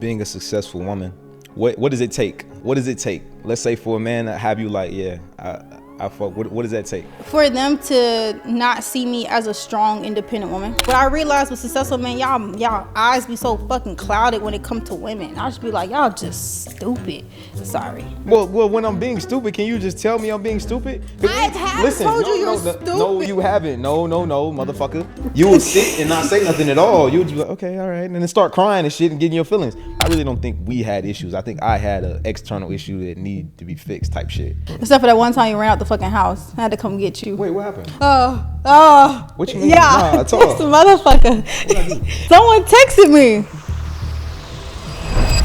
Being a successful woman, what does it take? What does it take? Let's say for a man to have you like, yeah, I fuck. What does that take? For them to not see me as a strong, independent woman. What I realized with successful men, y'all eyes be so fucking clouded when it comes to women. I just be like, y'all just stupid. Sorry. Well, when I'm being stupid, can you just tell me I'm being stupid? I have told you you're stupid. No, you haven't. No, motherfucker. You would sit and not say nothing at all. You would just be like, okay, all right, and then start crying and shit and getting your feelings. I really don't think we had issues. I think I had an external issue that needed to be fixed type shit. Except for that one time you ran out the fucking house. I had to come get you. Wait, what happened? What you mean? Yeah, nah, text the motherfucker. Someone texted me.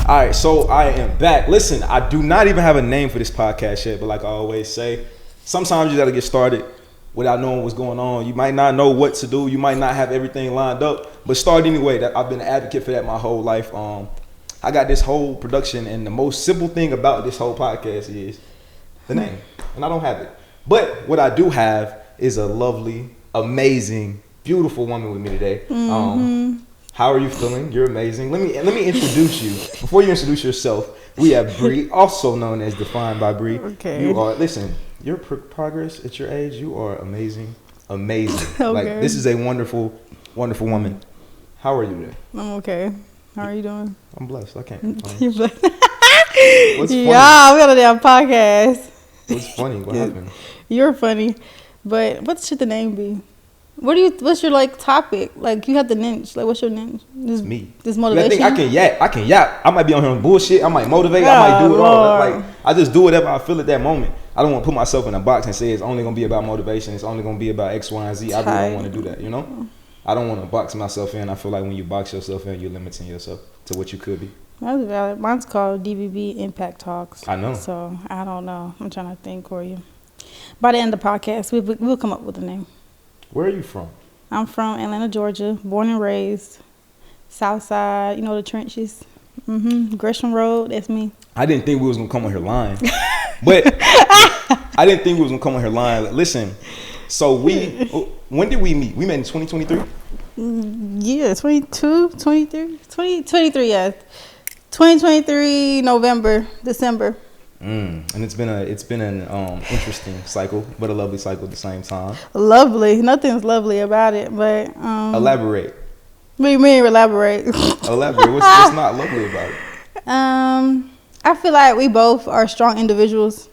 All right, so I am back. Listen, I do not even have a name for this podcast yet, but like I always say, sometimes you gotta get started without knowing what's going on. You might not know what to do. You might not have everything lined up, but start anyway. That I've been an advocate for that my whole life. I got this whole production, and the most simple thing about this whole podcast is the name, and I don't have it. But what I do have is a lovely, amazing, beautiful woman with me today. How are you feeling? You're amazing. Let me introduce you. Before you introduce yourself, we have Bree, also known as DefinedByBre. Okay. You are, listen, your progress at your age, you are amazing. Okay. Like, this is a wonderful, wonderful woman. How are you today? I'm okay. How are you doing? I'm blessed. I can't complain. You're blessed. What's funny? Yeah, we got a damn podcast. What's funny? What happened? You're funny. But what should the name be? What's your like topic? Like you have the niche. Like what's your niche? Me. This motivation. I think I can yap. I might be on here on bullshit. I might motivate. I might do it all. Like I just do whatever I feel at that moment. I don't want to put myself in a box and say it's only gonna be about motivation. It's only gonna be about X, Y, and Z. I really don't want to do that. You know. I don't want to box myself in. I feel like when you box yourself in, you're limiting yourself to what you could be. That's valid. Mine's called DBB Impact Talks. I know. So I don't know. I'm trying to think for you. By the end of the podcast, we'll come up with a name. Where are you from? I'm from Atlanta, Georgia. Born and raised. South Side. You know the trenches. Gresham Road. That's me. I didn't think we was gonna come on here lying, but I didn't think we was gonna come on here lying. Listen, so when did we meet? We met in 2023. Yeah, 22, 23, 2023. Yeah, 2023 November, December. And it's been an interesting cycle, but a lovely cycle at the same time. Lovely. Nothing's lovely about it, but elaborate. What do you mean elaborate? Elaborate. What's not lovely about it? I feel like we both are strong individuals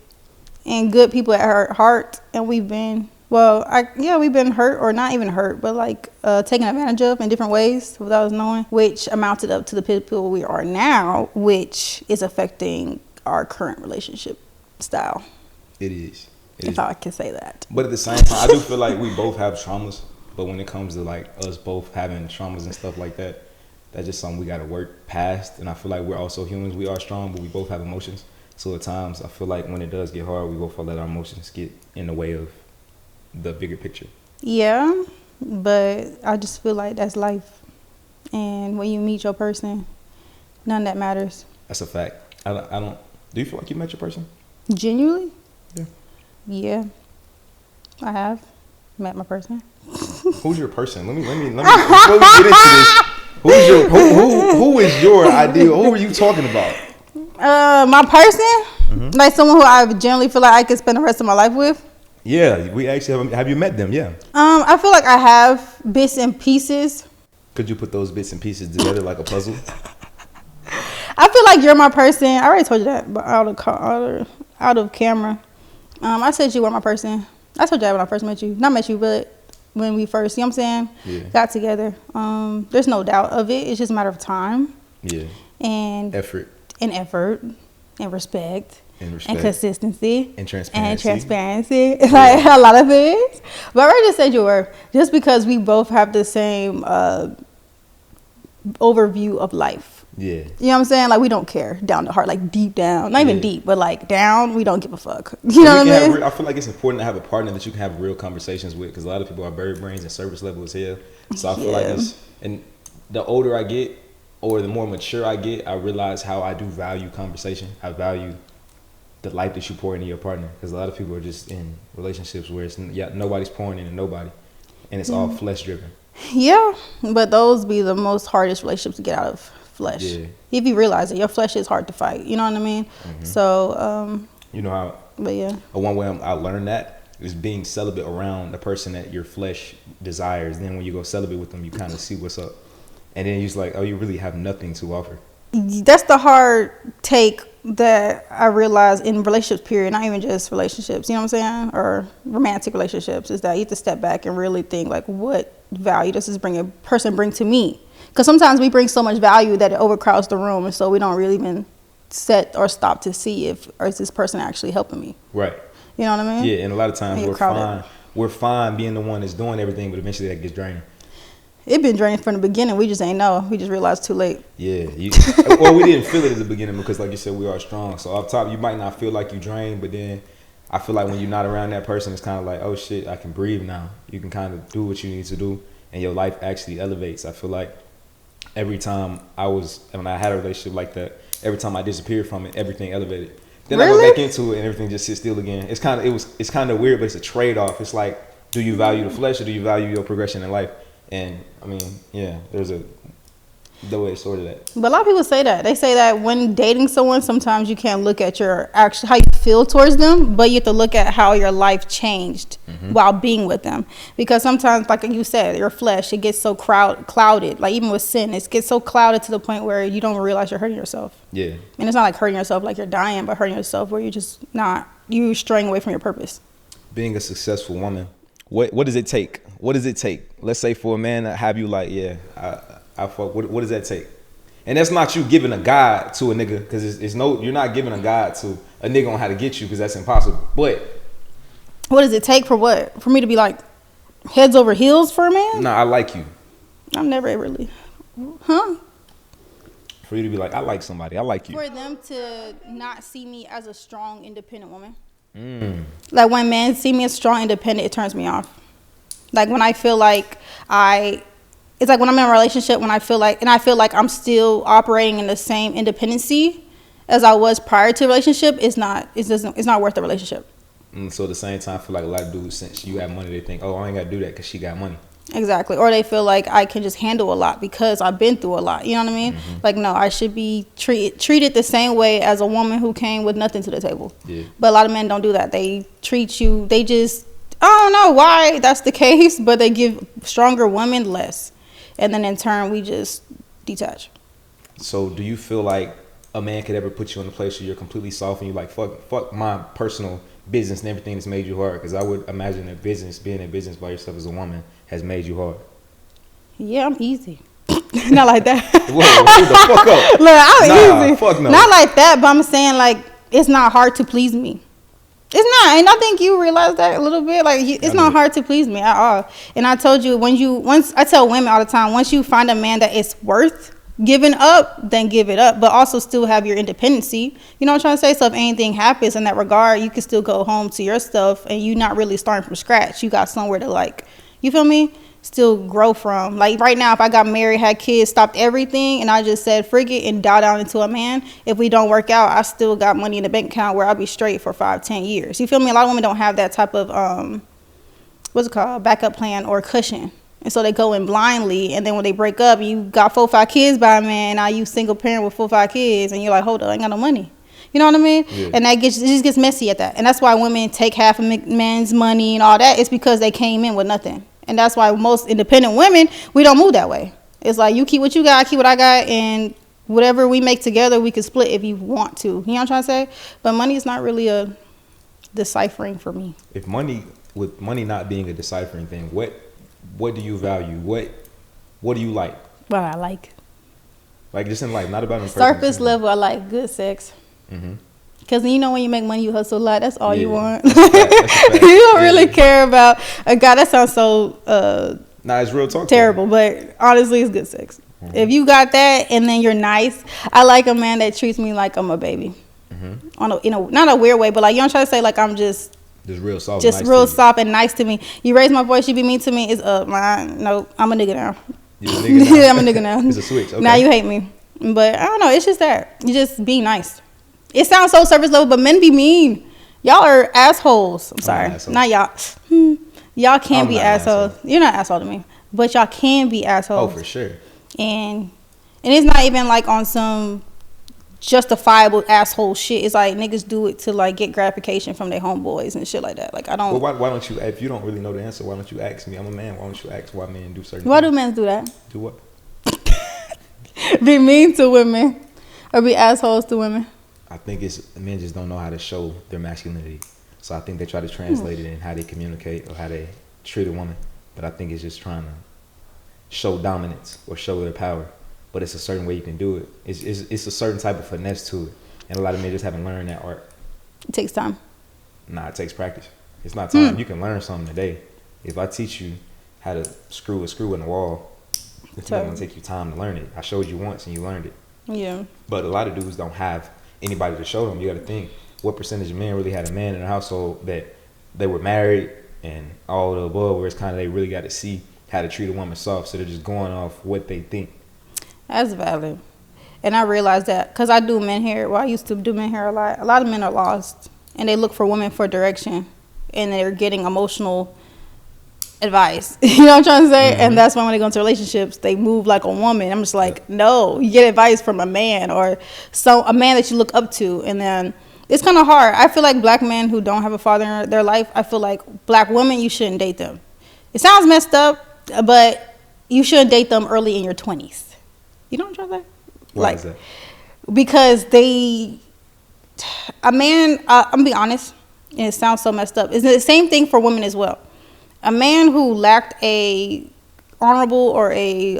and good people at our heart, and we've been we've been hurt, or not even hurt, but like taken advantage of in different ways without us knowing, which amounted up to the people we are now, which is affecting our current relationship style. It is. If I can say that. But at the same time, I do feel like we both have traumas. But when it comes to like us both having traumas and stuff like that, that's just something we got to work past. And I feel like we're also humans. We are strong, but we both have emotions. So at times, I feel like when it does get hard, we both let our emotions get in the way of the bigger picture. Yeah, but I just feel like that's life. And when you meet your person, none of that matters. That's a fact. I don't. Do you feel like you met your person? Genuinely? Yeah. Yeah. I have met my person. Who's your person? Let me before we get into this, who is your ideal? Who are you talking about? My person? Like someone who I generally feel like I could spend the rest of my life with? Yeah, we actually have you met them? Yeah. I feel like I have bits and pieces. Could you put those bits and pieces together like a puzzle? I feel like you're my person. I already told you that, but out of camera. I said you were my person. I told you that when I first met you. Not met you, but when we first, you know what I'm saying? Got together. There's no doubt of it. It's just a matter of time. Yeah. And effort. And respect. And consistency. And transparency. Like a lot of things. But I already just said you were. Just because we both have the same overview of life. Yeah. You know what I'm saying? Like we don't care down the heart, like deep down. Not even deep, but like down, we don't give a fuck. You know what I mean? I feel like it's important to have a partner that you can have real conversations with, because a lot of people are bird brains and service level as hell. So I feel like and the older I get, or the more mature I get, I realize how I do value conversation. I value the life that you pour into your partner, because a lot of people are just in relationships where nobody's pouring into nobody, and it's all flesh driven. Yeah, but those be the most hardest relationships to get out of. flesh. Yeah. If you realize it, your flesh is hard to fight. You know what I mean? So, You know how? but yeah. One way I learned that is being celibate around the person that your flesh desires. Then when you go celibate with them, you kind of see what's up, and then you're just like, oh, you really have nothing to offer. That's the hard take that I realized in relationships, period, not even just relationships, you know what I'm saying, or romantic relationships, is that you have to step back and really think, like, what value does this person bring to me? Because sometimes we bring so much value that it overcrowds the room, and so we don't really even set or stop to see if is this person actually helping me. Right. You know what I mean? Yeah, and a lot of times we're fine being the one that's doing everything, but eventually that gets draining. It been draining from the beginning. We just ain't know. We just realized too late. Yeah. Well, we didn't feel it at the beginning because, like you said, we are strong. So up top, you might not feel like you drained, but then I feel like when you're not around that person, it's kind of like, oh shit, I can breathe now. You can kind of do what you need to do, and your life actually elevates. I feel like every time when I had a relationship like that, every time I disappeared from it, everything elevated. Then I go back into it and everything just sits still again. It's kind of weird, but it's a trade-off. It's like, do you value the flesh or do you value your progression in life? And I mean, yeah, there's the way it's sorted that. But a lot of people say that. They say that when dating someone, sometimes you can't look at how you feel towards them, but you have to look at how your life changed while being with them. Because sometimes, like you said, your flesh, it gets so clouded. Like even with sin, it gets so clouded to the point where you don't realize you're hurting yourself. Yeah. And it's not like hurting yourself like you're dying, but hurting yourself where you're straying away from your purpose. Being a successful woman, what does it take? What does it take? Let's say for a man to have you like, yeah, I fuck. What does that take? And that's not you giving a guide to a nigga, because you're not giving a guide to a nigga on how to get you, because that's impossible. But what does it take for what? For me to be like heads over heels for a man? Nah, I like you. I'm never really, huh? For you to be like, I like somebody, I like you. For them to not see me as a strong, independent woman. Like when men see me as strong, independent, it turns me off. Like when I feel like it's like when I'm in a relationship, when I feel like I'm still operating in the same independency as I was prior to the relationship, it's not worth the relationship. So at the same time, I feel like a lot of dudes, since you have money, they think, oh, I ain't got to do that because she got money. Exactly. Or they feel like I can just handle a lot because I've been through a lot. You know what I mean? Like, no, I should be treated the same way as a woman who came with nothing to the table. Yeah. But a lot of men don't do that. They treat you, I don't know why that's the case, but they give stronger women less. And then in turn, we just detach. So do you feel like a man could ever put you in a place where you're completely soft and you're like, fuck my personal business and everything that's made you hard? Because I would imagine that being in business by yourself as a woman has made you hard. Yeah, I'm easy. Not like that. Whoa, the fuck up. Look, I'm easy. Fuck no. Not like that, but I'm saying like it's not hard to please me. It's not, and I think you realize that a little bit. Like it's not hard to please me at all. And I told you once I tell women all the time, once you find a man that is worth giving up, then give it up, but also still have your independency. You know what I'm trying to say? So if anything happens in that regard, you can still go home to your stuff, and you not really starting from scratch. You got somewhere to like, you feel me? Still grow from. Like right now, if I got married, had kids, stopped everything, and I just said frig it and dial down into a man, if we don't work out, I still got money in the bank account where I'll be straight for 5-10 years. You feel me? A lot of women don't have that type of backup plan or cushion, and so they go in blindly, and then when they break up, you got 4-5 kids by a man, now you single parent with 4-5 kids, and you're like, hold up, I ain't got no money. You know what I mean? Yeah. And it just gets messy at that, and that's why women take half a man's money and all that. It's because they came in with nothing. And that's why most independent women, we don't move that way. It's like, you keep what you got, I keep what I got, and whatever we make together, we can split if you want to. You know what I'm trying to say? But money is not really a deciphering for me. With money not being a deciphering thing, what do you value? What do you like? What I like. Like just in life, not about surface level, I like good sex. Mm-hmm. Because you know when you make money, you hustle a lot. That's all you want. That's a fact. You don't really care about a guy. That sounds so it's real talk. Terrible, but honestly, it's good sex. Mm-hmm. If you got that and then you're nice, I like a man that treats me like I'm a baby. Mm-hmm. Not a weird way, but like you don't try to say like I'm just real soft, just nice real soft and nice to me. You raise my voice, you be mean to me. It's up. No, I'm a nigga now. You're a nigga now? Yeah, I'm a nigga now. It's a switch. Okay. Now you hate me, but I don't know. It's just that you just be nice. It sounds so surface level, but men be mean. Y'all are assholes. I'm sorry. Not y'all. Y'all can be assholes. You're not an asshole to me, but y'all can be assholes. Oh, for sure. And And it's not even like on some justifiable asshole shit. It's like niggas do it to like get gratification from their homeboys and shit like that. Like I don't. Well, why don't you? If you don't really know the answer, why don't you ask me? I'm a man. Why don't you ask why men do certain? Why things? do men do that? Do what? Be mean to women or be assholes to women. I think it's men just don't know how to show their masculinity. So I think they try to translate it in how they communicate or how they treat a woman. But I think it's just trying to show dominance or show their power. But it's a certain way you can do it. It's a certain type of finesse to it. And a lot of men just haven't learned that art. It takes time. Nah, it takes practice. It's not time. You can learn something today. If I teach you how to screw a screw in the wall, it's not going to take you time to learn it. I showed you once and you learned it. Yeah. But a lot of dudes don't have anybody to show them. You got to think, what percentage of men really had a man in their household that they were married and all the above, where it's kind of they really got to see how to treat a woman soft, so they're just going off what they think. That's valid. And I realized that because I do men hair. Well, I used to do men hair a lot. A lot of men are lost and they look for women for direction and they're getting emotional advice. You know what I'm trying to say? And that's why when they go into relationships, they move like a woman. I'm just like, no, you get advice from a man or a man that you look up to. And then it's kind of hard. I feel like black men who don't have a father in their life, I feel like black women, you shouldn't date them. It sounds messed up, but you shouldn't date them early in your 20s. You know what I'm trying to say? Why is that? Because I'm gonna be honest, and it sounds so messed up. It's the same thing for women as well. A man who lacked a honorable or a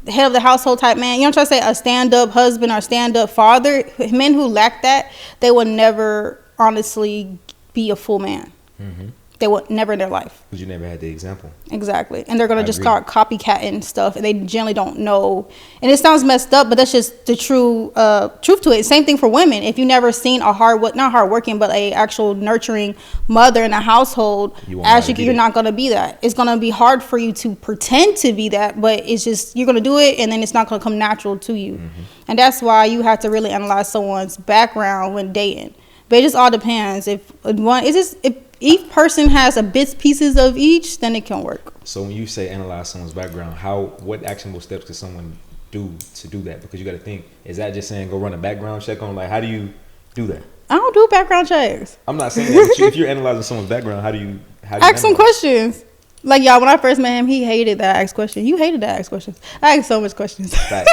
head of the household type man, you know what I'm trying to say, a stand-up husband or stand-up father, men who lack that, they will never honestly be a full man. Mm-hmm. They will never in their life. Because you never had the example. Exactly. And they're going to just start copycatting stuff, and they generally don't know. And it sounds messed up, but that's just the true truth to it. Same thing for women. If you never seen not hardworking, but a actual nurturing mother in a household, you're not going to be that. It's going to be hard for you to pretend to be that, but it's just, you're going to do it, and then it's not going to come natural to you. Mm-hmm. And that's why you have to really analyze someone's background when dating. But it just all depends. If each person has pieces of each, then it can work. So when you say analyze someone's background, what actionable steps could someone do to do that? Because you got to think, is that just saying go run a background check on? Like, how do you do that? I don't do background checks. I'm not saying that, but if you're analyzing someone's background, how do you ask some questions? Like, y'all, when I first met him, he hated that I asked questions. You hated that I asked questions. I asked so much questions. Facts.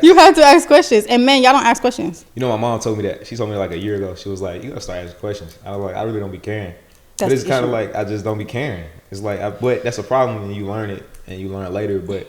You have to ask questions. And men, y'all don't ask questions. You know, my mom told me that. She told me like a year ago. She was like, you gotta start asking questions. I was like, I really don't be caring. But it's kind of like, I just don't be caring. It's like, but that's a problem when you learn it and you learn it later. But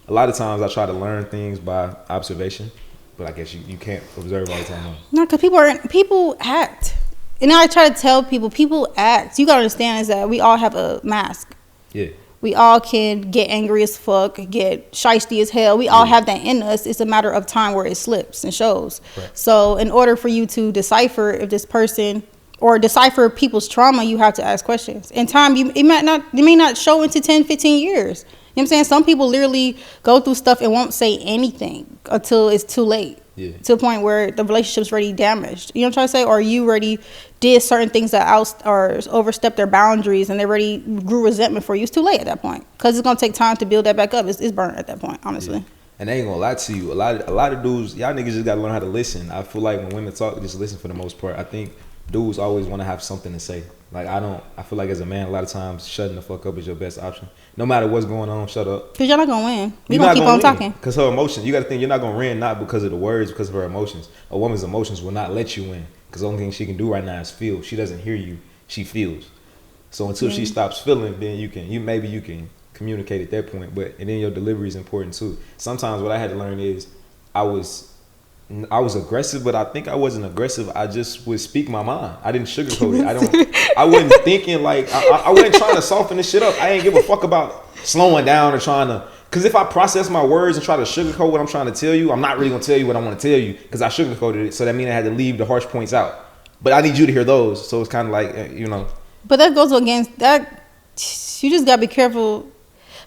a lot of times I try to learn things by observation. But I guess you can't observe all the time. No, because people act. And I try to tell people act. You gotta understand is that we all have a mask. Yeah. We all can get angry as fuck, get shiesty as hell. We all have that in us. It's a matter of time where it slips and shows. Right. So in order for you to decipher if this person or decipher people's trauma, you have to ask questions. In time, it may not show into 10, 15 years. You know what I'm saying? Some people literally go through stuff and won't say anything until it's too late. Yeah. To a point where the relationship's already damaged. You know what I'm trying to say? Or you already did certain things that overstepped their boundaries and they already grew resentment for you. It's too late at that point. Because it's going to take time to build that back up. It's burnt at that point, honestly. Yeah. And I ain't going to lie to you. A lot of dudes, y'all niggas just got to learn how to listen. I feel like when women talk, just listen for the most part. I think dudes always want to have something to say. Like, I feel like as a man, a lot of times, shutting the fuck up is your best option. No matter what's going on, shut up. Because you're not going to win. You're going to keep on talking. Because her emotions, you got to think you're not going to win not because of the words, because of her emotions. A woman's emotions will not let you win. Because the only thing she can do right now is feel. She doesn't hear you. She feels. So until she stops feeling, then you can communicate at that point. And then your delivery is important too. Sometimes what I had to learn is I was aggressive, but I think I wasn't aggressive. I just would speak my mind. I didn't sugarcoat it. I wasn't thinking like, I wasn't trying to soften this shit up. I ain't give a fuck about slowing down or trying to, because if I process my words and try to sugarcoat what I'm trying to tell you, I'm not really going to tell you what I want to tell you because I sugarcoated it. So that means I had to leave the harsh points out. But I need you to hear those. So it's kind of like, you know. But that goes against that. You just got to be careful.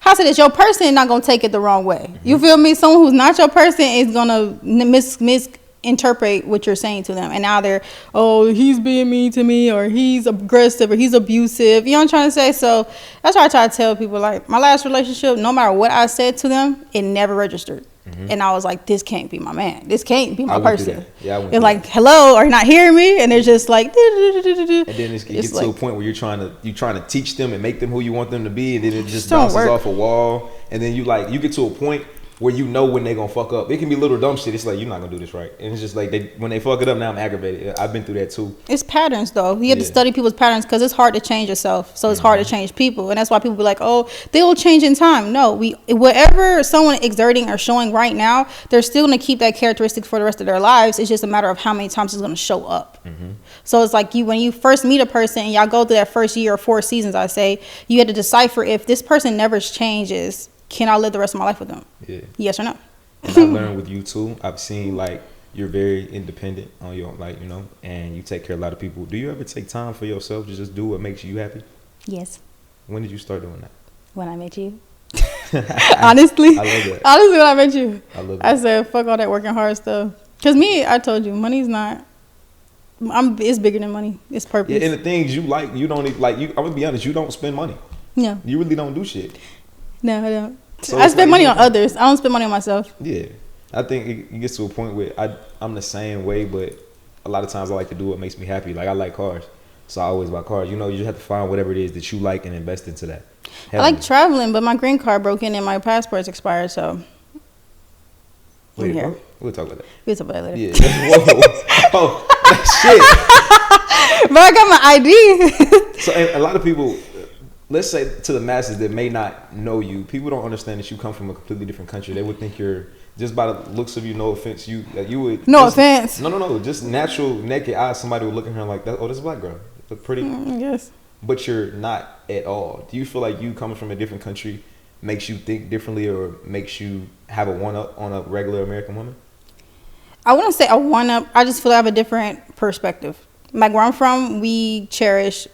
How I say this, your person is not going to take it the wrong way. Mm-hmm. You feel me? Someone who's not your person is going to misinterpret what you're saying to them. And now they're, he's being mean to me, or he's aggressive, or he's abusive. You know what I'm trying to say? So that's why I try to tell people, like, my last relationship, no matter what I said to them, it never registered. and I was like, this can't be my man. This can't be my I went through person. that. Yeah, I went It's through like, that. hello, are you not hearing me? And they're just like, And then it gets like, to a point where you're trying to teach them and make them who you want them to be, and then it just don't bounces work. off a wall. And then you get to a point where you know when they gonna fuck up. It can be little dumb shit. It's like, you're not gonna do this right, and it's just like when they fuck it up. Now I'm aggravated. I've been through that too. It's patterns though. You have to study people's patterns because it's hard to change yourself. So it's hard to change people, and that's why people be like, "Oh, they will change in time." No, whatever someone exerting or showing right now, they're still gonna keep that characteristic for the rest of their lives. It's just a matter of how many times it's gonna show up. So it's like when you first meet a person and y'all go through that first year or 4 seasons, I say you had to decipher if this person never changes, can I live the rest of my life with them? Yeah. Yes or no? And I learned with you too. I've seen you're very independent on your and you take care of a lot of people. Do you ever take time for yourself to just do what makes you happy? Yes. When did you start doing that? When I met you. Honestly. I love that. Honestly, when I met you. I love that. I said, fuck all that working hard stuff. Because I told you, money's not. It's bigger than money. It's purpose. Yeah, and the things you like, you don't even, I'm gonna be honest, you don't spend money. No. You really don't do shit. No, I don't. So I spend money on others. I don't spend money on myself. Yeah. I think it gets to a point where I'm the same way, but a lot of times I like to do what makes me happy. Like, I like cars, so I always buy cars. You just have to find whatever it is that you like and invest into that. I like traveling, but my green card broke in and my passport's expired, so Wait, here. what? We'll talk about that. We'll talk about that later. Yeah. Whoa. Oh, shit. But I got my ID. So, and a lot of people, let's say to the masses that may not know you, people don't understand that you come from a completely different country. They would think you're, just by the looks of you, no offense, you would. No offense. No. Just natural naked eyes, somebody would look at her like, "Oh, this is a black girl. Look pretty." Yes. But you're not at all. Do you feel like you coming from a different country makes you think differently, or makes you have a one-up on a regular American woman? I wouldn't say a one-up. I just feel I have a different perspective. Like, where I'm from, we cherish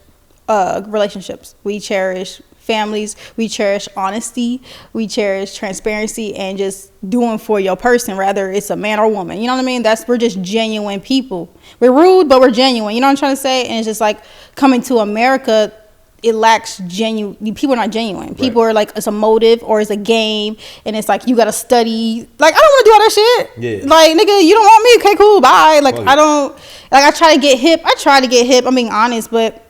relationships. We cherish families. We cherish honesty. We cherish transparency and just doing for your person, whether it's a man or woman. You know what I mean? We're just genuine people. We're rude, but we're genuine. You know what I'm trying to say? And it's just like coming to America, it lacks genuine. People are not genuine. Right. People are like, it's a motive or it's a game, and it's like you gotta study. Like, I don't want to do all that shit. Yeah. Like, nigga, you don't want me? Okay, cool, bye. Like, oh, I don't. Like, I try to get hip. I'm being honest, but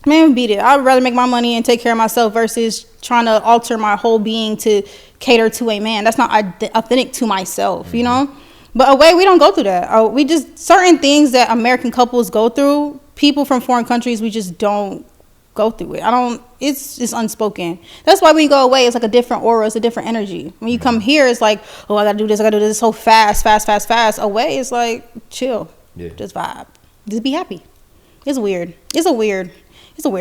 man, beat it. I'd rather make my money and take care of myself versus trying to alter my whole being to cater to a man. That's not authentic to myself, you know? But away, we don't go through that. We just, certain things that American couples go through, people from foreign countries, we just don't go through it. It's just unspoken. That's why when you go away, it's like a different aura, it's a different energy. When you come here, it's like, oh, I gotta do this so fast. Away, it's like, chill. Yeah. Just vibe. Just be happy. It's weird. It's a weird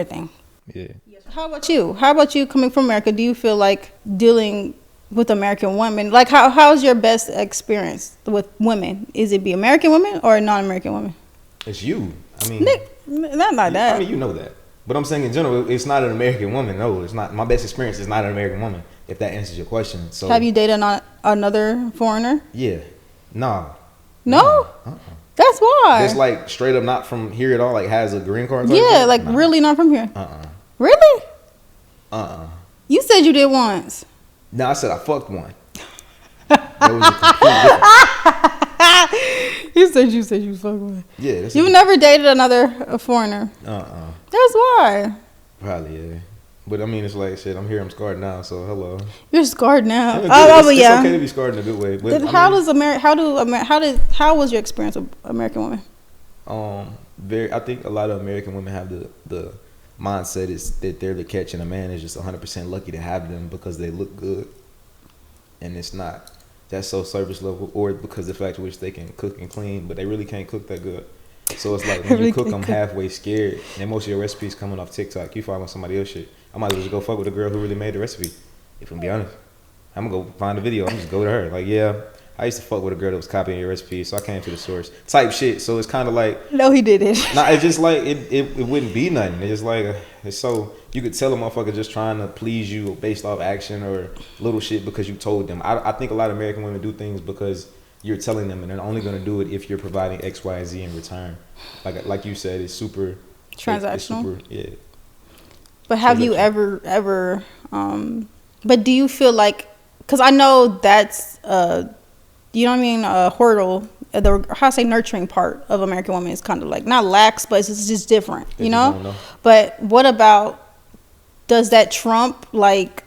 thing. Yeah. How about you? How about you coming from America? Do you feel like dealing with American women? Like, how's your best experience with women? Is it be American women or non-American women? It's you. I mean, not like that. I mean, you know that. But I'm saying in general, it's not an American woman. No, it's not. My best experience is not an American woman, if that answers your question. So, have you dated another foreigner? Yeah. Nah. No? That's why. It's like straight up not from here at all, like has a green card? Yeah, like really not from here. Really? You said you did once. No, I said I fucked one. That was a complete difference. You said you fucked one. Yeah. You've never dated another foreigner. That's why. Probably, yeah. But I mean, it's like shit. I'm here. I'm scarred now. So hello. You're scared now. It's okay to be scarred in a good way. But how was your experience with American women? I think a lot of American women have the mindset is that they're the catch, and a man is just 100% lucky to have them because they look good, and it's not. That's so surface level, or because the fact to which they can cook and clean, but they really can't cook that good. So it's like when you cook, I'm halfway scared, and most of your recipes coming off TikTok. You find somebody else shit. I might as well just go fuck with a girl who really made the recipe. If I'm be honest, I'm gonna go find a video. I'm just go to her. Like, yeah, I used to fuck with a girl that was copying your recipe, so I came to the source type shit. So it's kind of like, no, he didn't. Nah, it's just like it wouldn't be nothing. It's just like it's so you could tell a motherfucker just trying to please you based off action or little shit because you told them. I think a lot of American women do things because you're telling them, and they're only gonna do it if you're providing X, Y, and Z in return. Like you said, it's super transactional. It's super, yeah. But have you ever but do you feel like because I know that's you know what I mean, hurdle. How I say nurturing part of American women is kind of like not lax, but it's just different, you know? But what about, does that trump like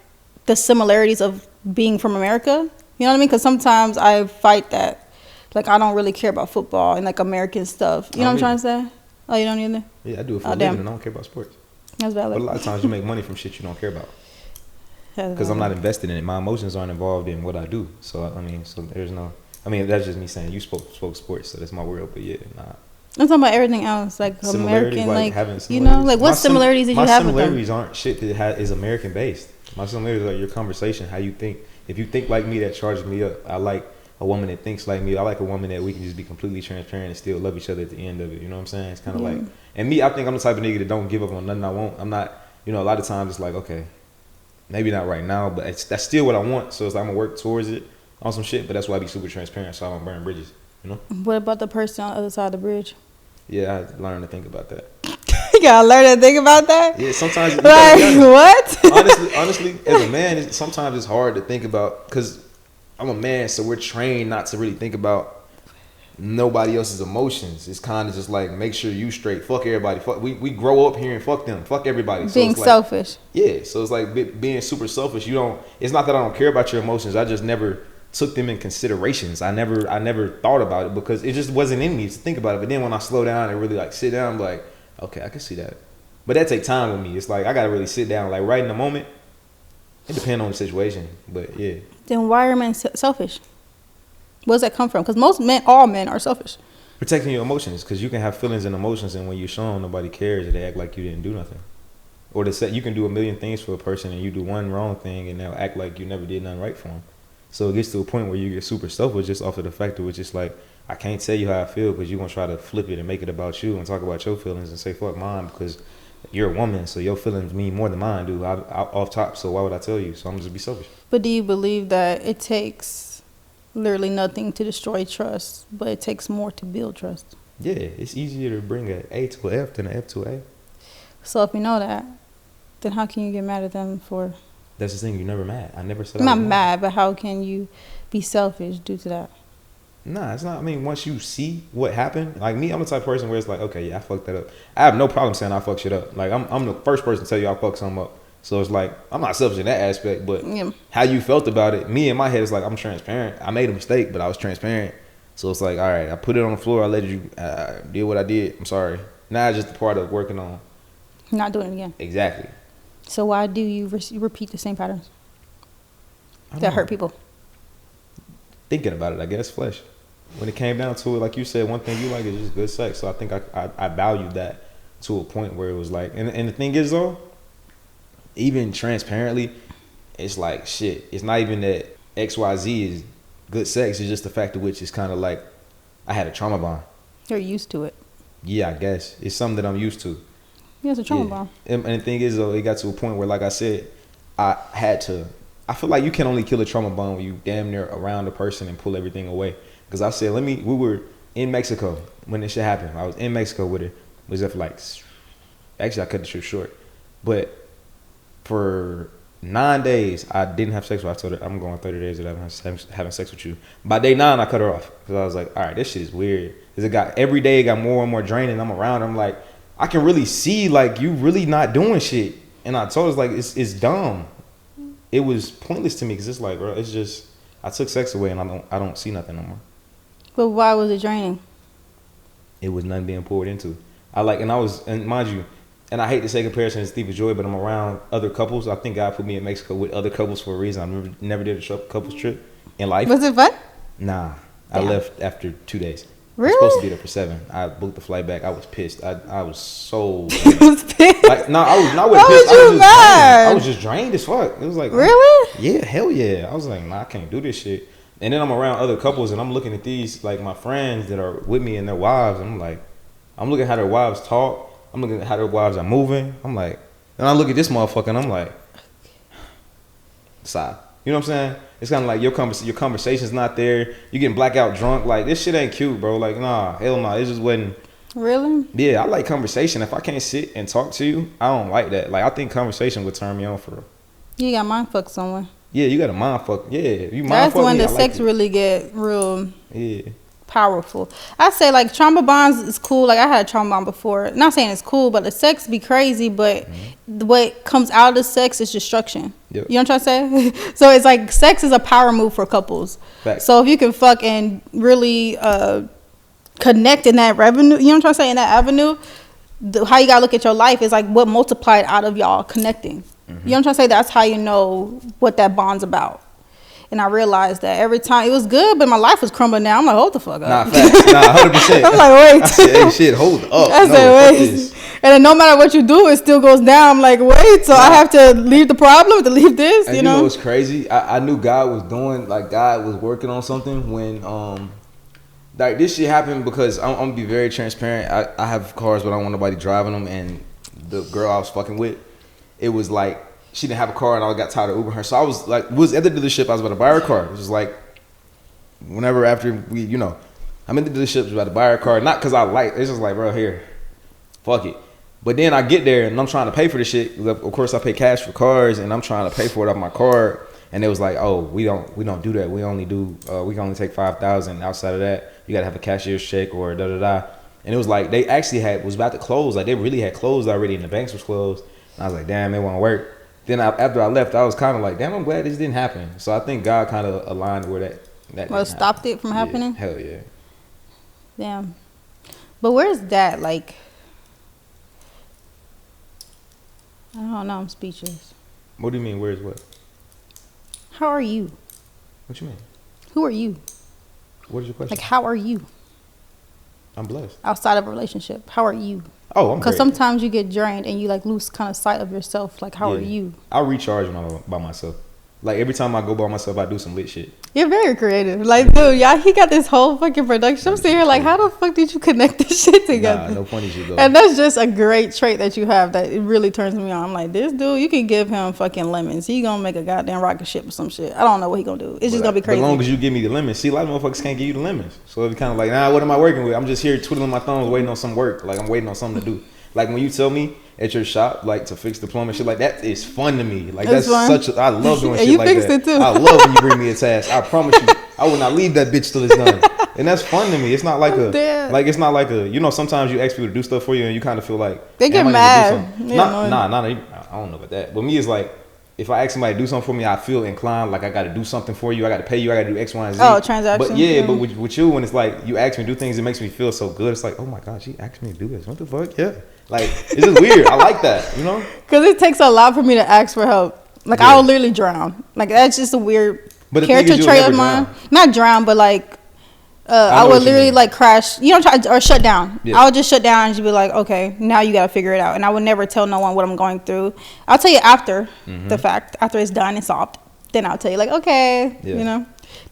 the similarities of being from America? You know what I mean? Because sometimes I fight that, like I don't really care about football and like American stuff. You know what I'm trying to say? Oh, you don't either? Yeah, I do it for a living and I don't care about sports. That's valid. But a lot of times you make money from shit you don't care about. Because I'm not invested in it. My emotions aren't involved in what I do. So I mean, so there's no. I mean, that's just me saying you spoke sports, so that's my world. But yeah, nah. I'm talking about everything else, like American, like having you know, like what similarities did you have with them? My similarities aren't shit that is American based. My similarities are your conversation, how you think. If you think like me, that charges me up. I like a woman that thinks like me. I like a woman that we can just be completely transparent and still love each other at the end of it. You know what I'm saying? It's kind of like, and me, I think I'm the type of nigga that don't give up on nothing I want. I'm not, you know, a lot of times it's like, okay, maybe not right now, but that's still what I want. So it's like I'm gonna work towards it on some shit. But that's why I be super transparent, so I don't burn bridges. You know. What about the person on the other side of the bridge? Yeah, I learned to think about that. You gotta learn to think about that. Yeah, sometimes like what? honestly, as a man, sometimes it's hard to think about because I'm a man, so we're trained not to really think about nobody else's emotions. It's kind of just like make sure you straight. Fuck everybody. Fuck. We grow up hearing fuck them. Fuck everybody. So being it's like, selfish. Yeah, so it's like being super selfish. You don't. It's not that I don't care about your emotions. I just never took them in considerations. I never thought about it because it just wasn't in me to think about it. But then when I slow down and really like sit down, I'm like, okay, I can see that. But that take time with me. It's like I gotta really sit down, like right in the moment. It depends on the situation, but yeah. Then why are men selfish? Where does that come from? Because all men are selfish. Protecting your emotions, because you can have feelings and emotions, and when you show them, nobody cares. They act like you didn't do nothing. Or they say you can do a million things for a person, and you do one wrong thing, and they'll act like you never did nothing right for them. So it gets to a point where you get super selfish just off of the fact that it's just like, I can't tell you how I feel because you're going to try to flip it and make it about you and talk about your feelings and say, fuck mine because you're a woman, so your feelings mean more than mine do. I off top, so why would I tell you? So I'm just be selfish. But do you believe that it takes literally nothing to destroy trust, but it takes more to build trust? Yeah, it's easier to bring an A to an F than an F to an A. So if you know that, then how can you get mad at them for... That's the thing, you're never mad. I never said I'm not mad, but how can you be selfish due to that? Nah, it's not. I mean, once you see what happened, like me, I'm the type of person where it's like, okay, yeah, I fucked that up. I have no problem saying I fuck shit up. Like, I'm the first person to tell you I fucked something up. So it's like, I'm not selfish in that aspect, but how you felt about it, me in my head is like, I'm transparent. I made a mistake, but I was transparent. So it's like, all right, I put it on the floor. I let you did what I did. I'm sorry. Now it's just a part of working on. Not doing it again. Exactly. So why do you repeat the same patterns that hurt people? Thinking about it, I guess, flesh. When it came down to it, like you said, one thing you like is just good sex. So I think I valued that to a point where it was like, and the thing is though, even transparently, it's like shit. It's not even that XYZ is good sex. It's just the fact of which it's kind of like I had a trauma bond. You're used to it. Yeah, I guess it's something that I'm used to. Yeah, it's a trauma bond. And the thing is though, it got to a point where, like I said, I feel like you can only kill a trauma bond when you damn near around the person and pull everything away. Because I said, we were in Mexico when this shit happened. I was in Mexico with her. Was there for like, actually I cut the trip short. But for 9 days, I didn't have sex with her. I told her, I'm going 30 days without having sex with you. By day 9, I cut her off. Because I was like, all right, this shit is weird. Because every day it got more and more draining. I'm around her. I'm like, I can really see like you really not doing shit. And I told her, like, it's dumb. It was pointless to me because it's like, bro, it's just, I took sex away and I don't see nothing no more. But why was it draining? It was nothing being poured into. And mind you, and I hate to say comparison to Steve Joy, but I'm around other couples. I think God put me in Mexico with other couples for a reason. I never did a couples trip in life. Was it fun? Nah. I left after 2 days. Really? I was supposed to be there for 7. I booked the flight back. I was pissed. I was so... You was pissed? Like, no, I was not with pissed. I was mad? I was just drained as fuck. It was like... Really? Yeah, hell yeah. I was like, nah, I can't do this shit. And then I'm around other couples and I'm looking at these, like my friends that are with me and their wives. And I'm like, I'm looking at how their wives talk. I'm looking at how their wives are moving. I'm like, and I look at this motherfucker and I'm like, sigh. You know what I'm saying? It's kind of like your conversation's not there. You getting blackout drunk. Like, this shit ain't cute, bro. Like, nah, hell nah. It just wasn't. Really? Yeah, I like conversation. If I can't sit and talk to you, I don't like that. Like, I think conversation would turn me on for real. You got mind fuck someone. Yeah, you got a mind fuck. Yeah, you mind That's fuck when me, the I sex like it. really get real Yeah. powerful. I say like trauma bonds is cool. Like I had a trauma bond before. Not saying it's cool, but the sex be crazy. But what comes out of the sex is destruction. Yep. You know what I'm trying to say? So it's like sex is a power move for couples. Facts. So if you can fuck and really connect in that revenue, you know what I'm trying to say, in that avenue, how you gotta look at your life is like what multiplied out of y'all connecting. You know what I'm trying to say? That's how you know what that bond's about. And I realized that every time it was good, but my life was crumbling down. I'm like, hold the fuck up. Nah, facts. Nah, 100%. I'm like, wait. I said, hey, shit, hold up. I No, said, fuck wait. this. And then no matter what you do, it still goes down. I'm like, wait. So I have to leave the problem to leave this, And you know? what's crazy? I knew God was doing, like, God was working on something when, like, this shit happened because I'm going to be very transparent. I have cars, but I don't want nobody driving them. And the girl I was fucking with, it was like, she didn't have a car and I got tired of Ubering her. So I was like, was at the dealership, I was about to buy her a car. It was like, whenever after we, you know, I'm in the dealership, I was about to buy her a car. Not because I like, it's just like, bro, here, fuck it. But then I get there and I'm trying to pay for the shit. Of course, I pay cash for cars and I'm trying to pay for it off my card. And it was like, oh, we don't do that. We only do, we can only take $5,000. Outside of that, you got to have a cashier's check or da-da-da. And it was like, they actually was about to close. Like, they really had closed already and the banks was closed. And I was like, damn, it won't work. Then after I left, I was kind of like, damn, I'm glad this didn't happen. So I think God kind of aligned where that Well, stopped it from happening? Hell yeah. Damn. But where's that? Like, I don't know. I'm speechless. What do you mean, where's what? How are you? What you mean? Who are you? What is your question? Like, how are you? I'm blessed. Outside of a relationship, how are you? Oh, I'm Because great. sometimes you get drained and you like lose kind of sight of yourself. Like, how are Yeah. you? I recharge when I'm by myself. Like, every time I go by myself, I do some lit shit. You're very creative. Like, dude, yeah, he got this whole fucking production. I'm sitting here like, how the fuck did you connect this shit together? Nah, no funny shit though. And that's just a great trait that you have that it really turns me on. I'm like, this dude, you can give him fucking lemons. He gonna make a goddamn rocket ship or some shit. I don't know what he gonna do. It's just gonna be crazy. As long as you give me the lemons. See, a lot of motherfuckers can't give you the lemons. So it's kind of like, nah, what am I working with? I'm just here twiddling my thumbs waiting on some work. Like, I'm waiting on something to do. Like, when you tell me at your shop, like, to fix the plumbing, shit like that is fun to me. Like, that's fun. I love doing And shit you like fixed that. it too. I love when you bring me a task. I promise you, I will not leave that bitch till it's done. And that's fun to me. It's not like it's not like a, you know, sometimes you ask people to do stuff for you and you kind of feel like They get "Damn, I need to do mad. something." I don't know about that. But me, it's like, if I ask somebody to do something for me, I feel inclined, like I got to do something for you. I got to pay you. I got to do X, Y, and Z. Oh, transaction. But yeah, but with you, when it's like you ask me to do things, it makes me feel so good. It's like, oh my God, she asked me to do this. What the fuck? Yeah. Like, it's just weird. I like that, you know? Because it takes a lot for me to ask for help. Like, Yeah. I will literally drown. Like, that's just a weird But the thing character is, you'll trait never of mine. drown. Not drown, but like, I know would what you literally mean. like crash, you know, or shut down. Yeah. I would just shut down and just be like, okay, now you got to figure it out. And I would never tell no one what I'm going through. I'll tell you after the fact, after it's done and solved. Then I'll tell you like, okay, Yeah. you know.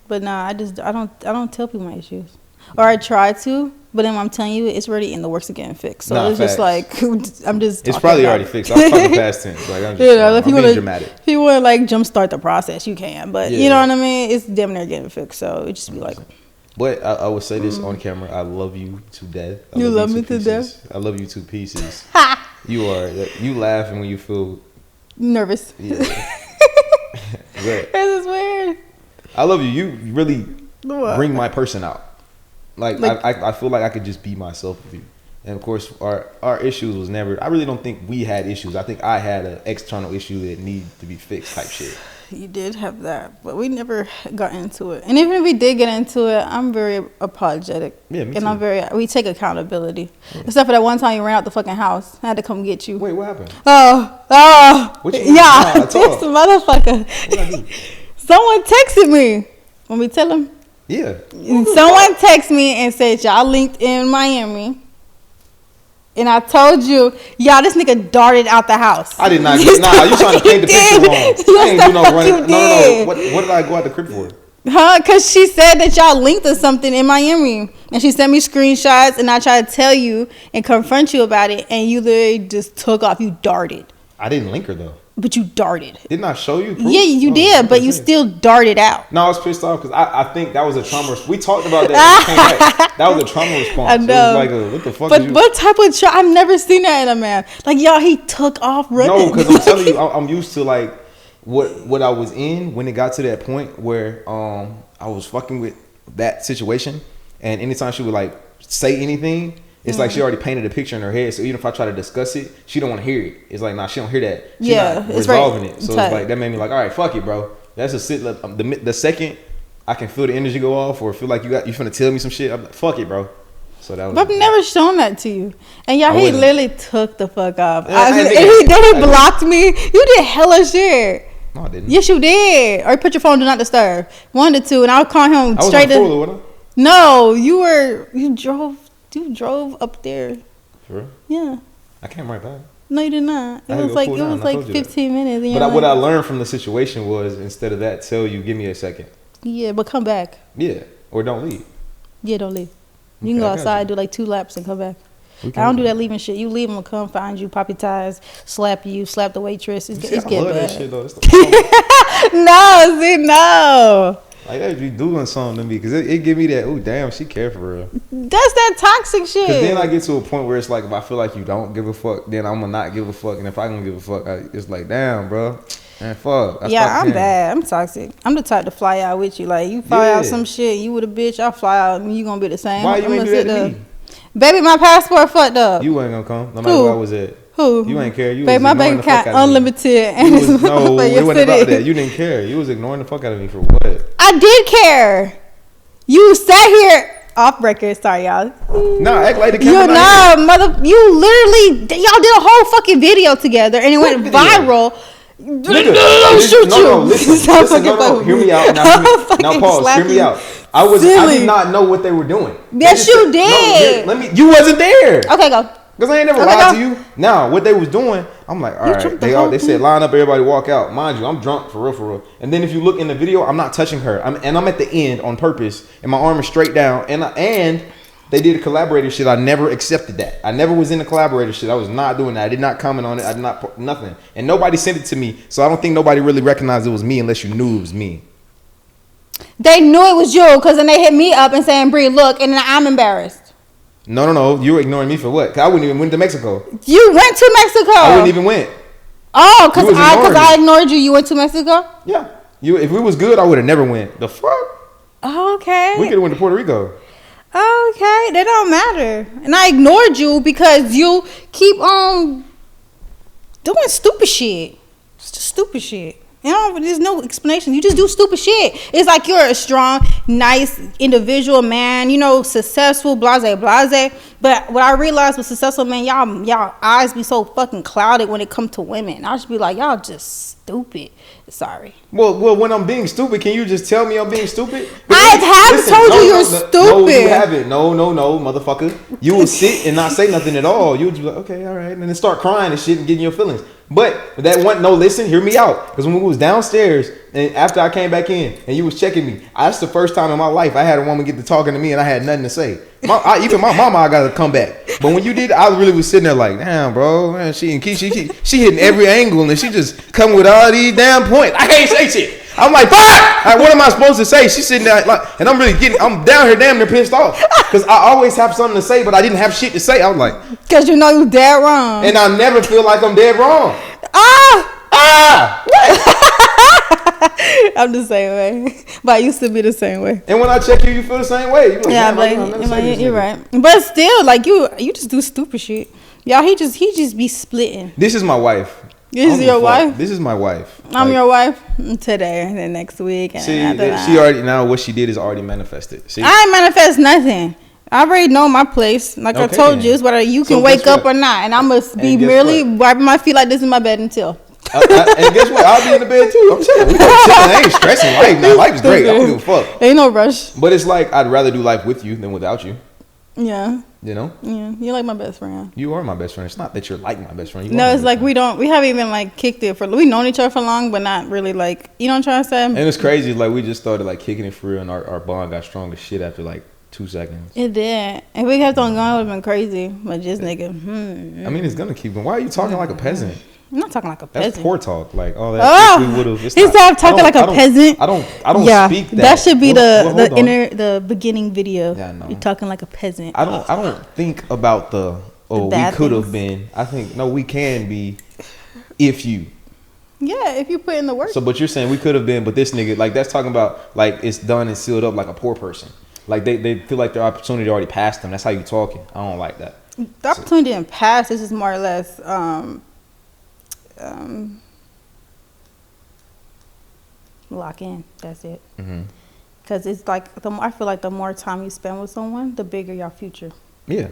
But nah, I don't tell people my issues. Or I try to, but then when I'm telling you, it's already in the works of getting fixed. So Nah, it's just like, I'm just. It's talking probably about already it. fixed. I was talking past tense. Like, I'm just, You know, if I'm you being want dramatic. to, if you want to like jumpstart the process, you can. But Yeah. you know what I mean? It's damn near getting fixed. So it just be like, But I would say this on camera. I love you to death. I You love you me to to pieces. death? I love you to pieces. You laughing when you feel, nervous. yeah. But This is weird. I love you. You really What? bring my person out. Like Like- I feel like I could just be myself with you. And of course, our issues was never. I really don't think we had issues. I think I had an external issue that needed to be fixed, type shit. You did have that, but we never got into it. And even if we did get into it, I'm very apologetic. Yeah, me and too. we take accountability. Except for that one time you ran out the fucking house. I had to come get you. Wait, what happened? What you mean? Yeah, Nah, this talk. motherfucker. What I do? Someone texted me. Want me to tell him? Yeah. Someone texted me and said y'all linked in Miami. And I told you, y'all, this nigga darted out the house. I did not. Yes, Nah, you trying to paint the picture did. wrong. I Yes, ain't the do no fuck running. you No. did. What did I go out the crib for? Huh? Because she said that y'all linked or something in Miami. And she sent me screenshots and I tried to tell you and confront you about it. And you literally just took off. You darted. I didn't link her though. But you darted. Didn't I show you? Proof? Yeah, you Oh, did. But you okay. still darted out. No, I was pissed off because I think that was a trauma. We talked about that. When we came back. That was a trauma response. I know. It was like, what the fuck? But is you? what type of I've never seen that in a man. Like, y'all, he took off running. No, because I'm telling you, I'm used to like what I was in when it got to that point where I was fucking with that situation, and anytime she would like say anything, it's like she already painted a picture in her head. So even if I try to discuss it, she don't want to hear it. It's like, nah, she don't hear that. She not resolving it. So it's like that made me like, all right, fuck it, bro. That's a sit. The second I can feel the energy go off or feel like you finna tell me some shit, I'm like, fuck it, bro. So that was. But I've never shown that to you, and y'all, he literally took the fuck off. And he blocked me. You did hella shit. No, I didn't. Yes, you did. Or you put your phone do not disturb. 1 to 2, and I'll call him straight to. Wasn't I? No, you drove up there. For real? Yeah. I came right back. No, you did not. It was like 15 minutes. But what I learned from the situation was, instead of that, tell you, give me a second. Yeah, but come back. Yeah, or don't leave. Yeah, don't leave. You can go outside, do like 2 laps, and come back. I don't do that leaving shit. You leave them, come find you, pop your tires, slap the waitress. It's get bad. That shit, though. No. Like, they be doing something to me because it give me that, oh, damn, she care for real. That's that toxic shit. Because then I get to a point where it's like, if I feel like you don't give a fuck, then I'm going to not give a fuck. And if I don't give a fuck, it's like, damn, bro. Man, fuck. I'm bad. I'm toxic. I'm the type to fly out with you. Like, you fly out some shit, you with a bitch, I'll fly out and you going to be the same. Why you ain't do that to me? Baby, my passport fucked up. You wasn't going to come, no matter where I was at. Who? You ain't care. You babe, was my bank account unlimited. And no, it wasn't about that. You didn't care. You was ignoring the fuck out of me for what? I did care. You sat here off record. Sorry, y'all. Nah, act like the camera. You literally, y'all did a whole fucking video together and it went viral. Nigga, shoot you. Listen, hear me out. Now pause. Hear me out. I did not know what they were doing. Yes, you did. You wasn't there. Okay, go. Because I ain't never lied to you. Now, what they was doing, I'm like, all right. They said, line up, everybody walk out. Mind you, I'm drunk for real. And then if you look in the video, I'm not touching her. I'm at the end on purpose. And my arm is straight down. And they did a collaborator shit. I never accepted that. I never was in the collaborator shit. I was not doing that. I did not comment on it. I did not, nothing. And nobody sent it to me. So I don't think nobody really recognized it was me unless you knew it was me. They knew it was you because then they hit me up and saying, Bree, look. And then I'm embarrassed. No. You were ignoring me for what? Cause I wouldn't even went to Mexico. You went to Mexico. I wouldn't even went. Oh, because I ignored you. You went to Mexico? Yeah. If it was good, I would have never went. The fuck? Okay. We could have went to Puerto Rico. Okay. That don't matter. And I ignored you because you keep on doing stupid shit. It's just stupid shit. You know, there's no explanation. You just do stupid shit. It's like you're a strong, nice individual man, you know, successful, blase. But what I realized with successful men, y'all eyes be so fucking clouded when it comes to women. I just be like, y'all just stupid. Sorry. Well, when I'm being stupid, can you just tell me I'm being stupid? I have told you you're stupid. No, you haven't. No, motherfucker. You will sit and not say nothing at all. You would just be like, okay, all right, and then start crying and shit and getting your feelings. But that one, listen, hear me out. Because when we was downstairs and after I came back in and you was checking me, that's the first time in my life I had a woman get to talking to me and I had nothing to say. Even my mama, I got to come back. But when you did, I really was sitting there like, damn, bro, man, she hitting every angle and she just come with all these damn points. I can't say shit. I'm like, fuck! Like, what am I supposed to say? She's sitting there like, and I'm down here damn near pissed off. Because I always have something to say, but I didn't have shit to say. I was like, because you know you dead wrong. And I never feel like I'm dead wrong. I'm the same way. But I used to be the same way. And when I check you, you feel the same way. You're like, yeah, but you're right. But still, like you just do stupid shit. Y'all, he just be splitting. This is my wife. This is your wife? This is my wife. I'm your wife today and then next week. And she already, now what she did is already manifested. See? I ain't manifest nothing. I already know my place. Like I told you, it's whether you can wake up or not. And I must be merely wiping my feet like this in my bed until. And guess what? I'll be in the bed too. I'm chilling. We chilling. I ain't stressing life now. Life is great. I don't give a fuck. Ain't no rush. But it's like I'd rather do life with you than without you. Yeah. You know? Yeah. You're like my best friend. You are my best friend. It's not that you're like my best friend. No, it's like we haven't even like kicked it for, we known each other for long, but not really like, you know what I'm trying to say? And it's crazy. Like we just started like kicking it for real and our bond got strong as shit after like 2 seconds. It did. If we kept on going, it would have been crazy. But just nigga, I mean, it's gonna keep going. Why are you talking like a peasant? I'm not talking like a peasant. That's poor talk. Like all that we would have. He said I'm talking like a peasant. I don't speak that. That should be the beginning video. Yeah, I know. You're talking like a peasant. I don't think about we could have been. I think no, we can be if you. Yeah, if you put in the work. So, but you're saying we could have been, but this nigga, like, that's talking about, like, it's done and sealed up like a poor person. Like, they feel like their opportunity already passed them. That's how you talking. I don't like that. The opportunity didn't pass. This is more or less lock in. That's it. Because it's like, I feel like the more time you spend with someone, the bigger your future. Yeah.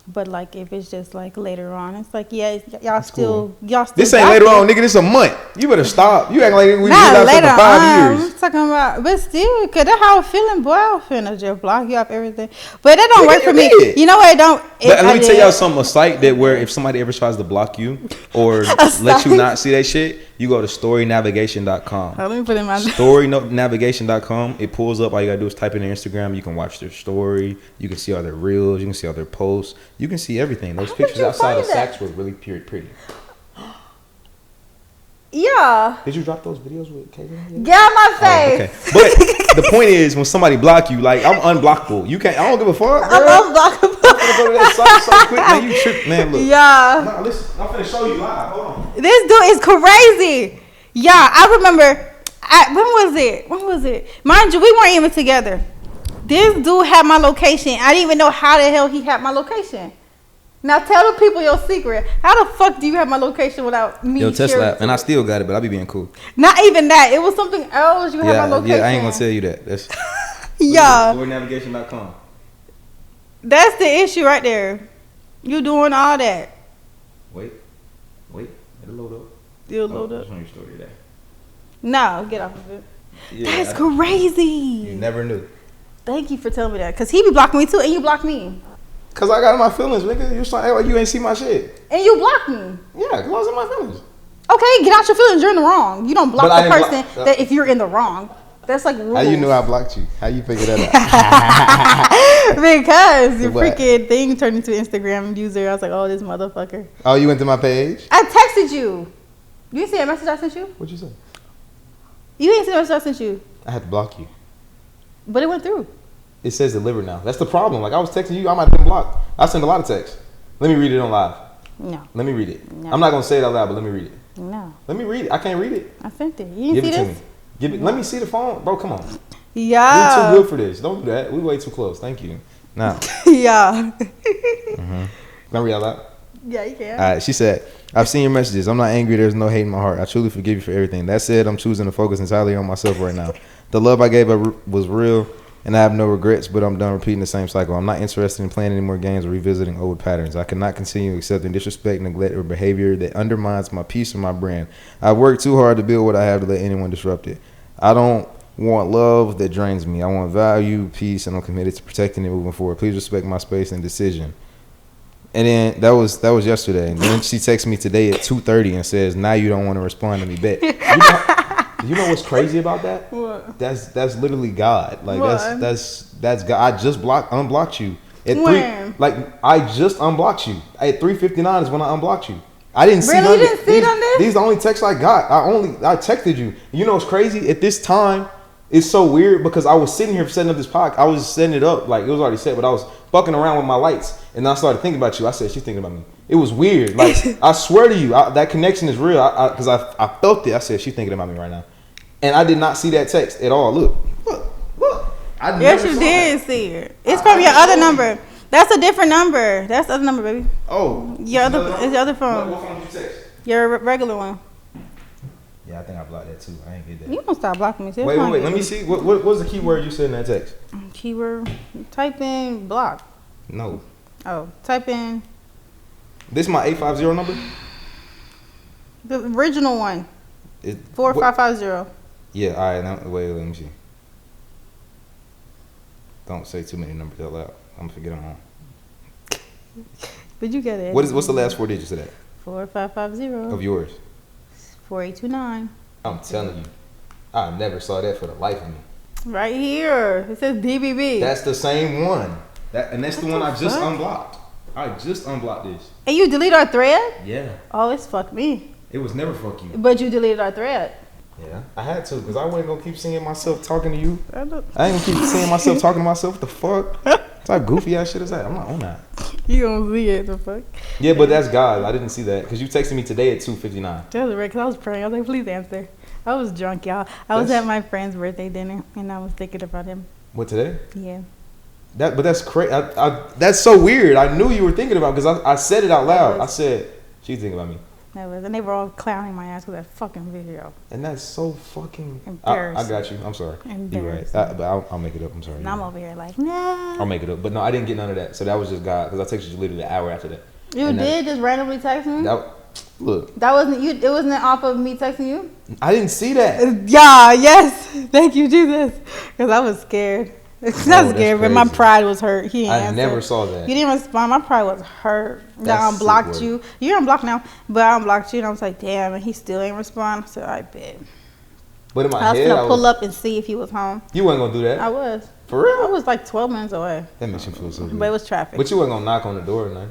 But like if it's just like later on, it's like y'all Cool. still. This ain't later on, nigga. This a month. You better stop. You acting like we Not been out for 5 years. I'm talking about, but still, cause that's how I'm feeling. Boy, I'm finna just block you off everything. But that don't work for me. You know what? It don't. But let me tell y'all something. A site that where if somebody ever tries to block you or let you not see that shit, you go to storynavigation.com. Let me put in my storynavigation.com. It pulls up. All you gotta do is type in their Instagram. You can watch their story. You can see all their reels. You can see all their posts. You can see everything. Those pictures outside of Saks were really pretty. Yeah. Did you drop those videos with Kaden? Get out my face. Okay. But the point is, when somebody block you, like, I'm unblockable. You can't. I don't give a fuck. Girl. I'm unblockable. I'm gonna go to that site so quick, man. You trip, man. Look. Yeah. Nah, listen. I'm finna show you live. Hold on. This dude is crazy. Yeah, I remember. When was it? Mind you, we weren't even together. This dude had my location. I didn't even know how the hell he had my location. Now tell the people your secret. How the fuck do you have my location without me? Yo, Tesla, and I still got it, but I be being cool. Not even that. It was something else. You have my location. Yeah, I ain't gonna tell you that. That's yeah. storynavigation.com. That's the issue right there. You doing all that. Wait, it'll load up. It'll load up. Show your story today. No, get off of it. Yeah, that's crazy. You never knew. Thank you for telling me that, cause he be blocking me too, and you block me. Cause I got in my feelings, nigga. You trying to act like you ain't see my shit. And you block me. Yeah, cause I was in my feelings. Okay, get out your feelings. You're in the wrong. You don't block But the person that if you're in the wrong. That's like rules. How you knew I blocked you? How you figure that out? Because your freaking thing turned into an Instagram user. I was like, oh, this motherfucker. Oh, you went to my page? I texted you. You didn't see a message I sent you? What'd you say? You didn't see a message I sent you. I had to block you. But it went through. It says delivered now. That's the problem. Like, I was texting you, I might have been blocked. I send a lot of texts. Let me read it on live. No. Let me read it. No. I'm not gonna say it out loud, but let me read it. No. Let me read it. I can't read it. I sent it. You didn't Give see it this? to me. Give it. Let me see the phone, bro. Come on. Yeah. We're too good for this. Don't do that. We way too close. Thank you. Now. Yeah. Can I read out loud? Yeah, you can. All right. She said, "I've seen your messages. I'm not angry. There's no hate in my heart. I truly forgive you for everything. That said, I'm choosing to focus entirely on myself right now. The love I gave was real, and I have no regrets, but I'm done repeating the same cycle. I'm not interested in playing any more games or revisiting old patterns. I cannot continue accepting disrespect, neglect, or behavior that undermines my peace and my brand. I've worked too hard to build what I have to let anyone disrupt it. I don't want love that drains me. I want value, peace, and I'm committed to protecting it moving forward. Please respect my space and decision." And then that was yesterday. And then she texts me today at 2:30 and says, "Now you don't want to respond to me back." You know what's crazy about that? What? That's literally God. Like what? that's God. I just unblocked you at when? 3. Like I just unblocked you at 3:59 is when I unblocked you. I didn't see. Really, you didn't see it on this? These are the only texts I got. I texted you. You know what's crazy? At this time, it's so weird because I was sitting here setting up this podcast. I was setting it up like it was already set, but I was fucking around with my lights, and I started thinking about you. I said, "She's thinking about me." It was weird. Like I swear to you, that connection is real. Because I felt it. I said, "She's thinking about me right now," and I did not see that text at all. Look. Yes, you did see it. It's from your other number. That's a different number. That's the other number, baby. Oh, it's your other phone. What phone did you text? Your regular one. Yeah, I think I blocked that too. I ain't get that. You don't stop blocking me. Wait. Let me see. What was the keyword you said in that text? Keyword. Type in block. No. Oh, type in. This is my 850 number? The original one. 4550. Yeah, all right. Now, wait, let me see. Don't say too many numbers out loud. I'm gonna forget them all. But you get it. What's the last 4 digits of that? 4550. Of yours? 4829. I'm telling you, I never saw that for the life of me. Right here. It says DBB. That's the same one. That's the one I just unblocked. I just unblocked this. And you deleted our thread? Yeah. Oh, it's fuck me. It was never fuck you. But you deleted our thread. Yeah, I had to because I wasn't gonna keep seeing myself talking to you. I ain't gonna keep seeing myself talking to myself. What the fuck? What type of goofy ass shit is that? I'm not on that. You gonna see it, the fuck? Yeah, but that's God. I didn't see that because you texted me today at 2:59. That was right, because I was praying. I was like, please answer. I was drunk, y'all. I was at my friend's birthday dinner, and I was thinking about him. What, today? Yeah. But that's crazy. That's so weird. I knew you were thinking about because I said it out loud. I said, she's thinking about me. That was, and they were all clowning my ass with that fucking video. And that's so fucking embarrassing. I got you. I'm sorry. You're right. But I'll make it up. I'm sorry. And I'm over here like, nah. I'll make it up. But no, I didn't get none of that. So that was just God because I texted you literally an hour after that. You did just randomly text me? Look. That wasn't you. It wasn't off of me texting you? I didn't see that. Yeah, yes. Thank you, Jesus. Because I was scared. It's not scared, but my pride was hurt. I never saw that. You didn't respond. My pride was hurt. I unblocked you. You're unblocked now, but I unblocked you, and I was like, damn, and he still ain't respond. So I bet. But in my head, I was gonna pull up and see if he was home. You wasn't gonna do that. I was. For real? I was like 12 minutes away. That makes you feel so good. But it was traffic. But you wasn't gonna knock on the door or nothing.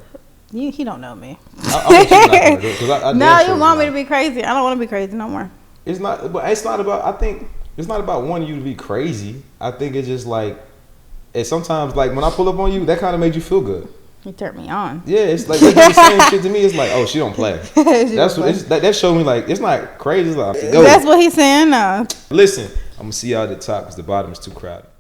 He don't know me. I want you to knock on the door. No, you want me to be crazy. I don't want to be crazy no more. It's not. But it's not about. I think it's not about wanting you to be crazy. I think it's just like. And sometimes, like, when I pull up on you, that kind of made you feel good. You turned me on. Yeah, it's like, when you're saying shit to me, it's like, oh, she don't play. That showed me, like, it's not crazy. It's like, go. That's what he's saying now. Listen, I'm going to see y'all at the top because the bottom is too crowded.